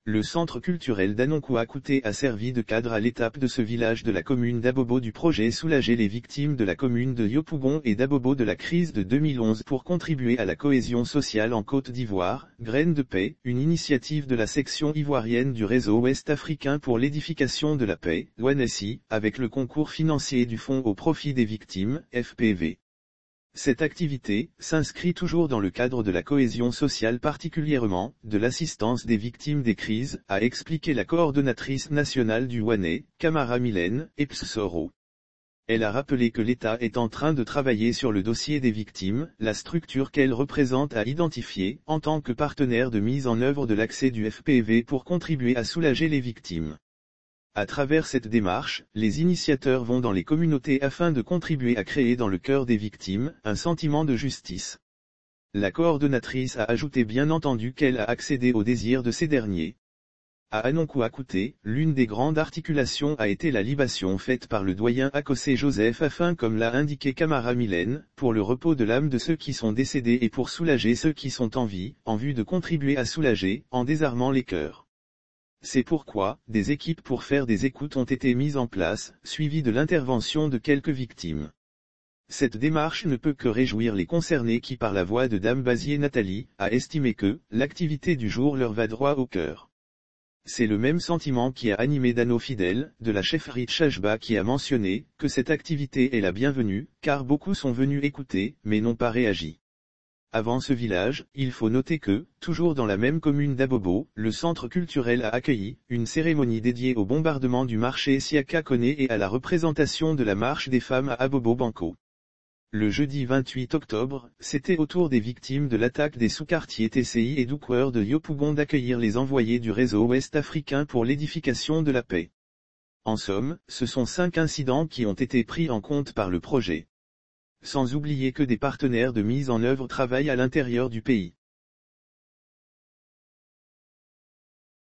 Le centre culturel d'Anonkouakouté a servi de cadre à l'étape de ce village de la commune d'Abobo du projet Soulager les victimes de la commune de Yopougon et d'Abobo de la crise de 2011 pour contribuer à la cohésion sociale en Côte d'Ivoire. Graines de paix, une initiative de la section ivoirienne du réseau ouest-africain pour l'édification de la paix, ONESI, avec le concours financier du Fonds au profit des victimes, FPV. Cette activité s'inscrit toujours dans le cadre de la cohésion sociale, particulièrement de l'assistance des victimes des crises, a expliqué la coordonnatrice nationale du WANE, Camara Mylène Epsoro. Elle a rappelé que l'État est en train de travailler sur le dossier des victimes, la structure qu'elle représente a identifiée en tant que partenaire de mise en œuvre de l'accès du FPV pour contribuer à soulager les victimes. À travers cette démarche, les initiateurs vont dans les communautés afin de contribuer à créer dans le cœur des victimes un sentiment de justice. La coordonnatrice a ajouté bien entendu qu'elle a accédé aux désirs de ces derniers. À Anonkouakouté, l'une des grandes articulations a été la libation faite par le doyen Akosé Joseph afin, comme l'a indiqué Camara Mylène, pour le repos de l'âme de ceux qui sont décédés et pour soulager ceux qui sont en vie, en vue de contribuer à soulager, en désarmant les cœurs. C'est pourquoi, des équipes pour faire des écoutes ont été mises en place, suivies de l'intervention de quelques victimes. Cette démarche ne peut que réjouir les concernés qui, par la voix de Dame Bazier Nathalie, a estimé que l'activité du jour leur va droit au cœur. C'est le même sentiment qui a animé Dano Fidèle, de la chefferie Tchajba, qui a mentionné que cette activité est la bienvenue, car beaucoup sont venus écouter, mais n'ont pas réagi. Avant ce village, il faut noter que, toujours dans la même commune d'Abobo, le centre culturel a accueilli une cérémonie dédiée au bombardement du marché Siaka Koné et à la représentation de la marche des femmes à Abobo Banco. Le jeudi 28 octobre, c'était au tour des victimes de l'attaque des sous-quartiers TCI et Doukweur de Yopougon d'accueillir les envoyés du réseau ouest-africain pour l'édification de la paix. En somme, ce sont 5 incidents qui ont été pris en compte par le projet. Sans oublier que des partenaires de mise en œuvre travaillent à l'intérieur du pays.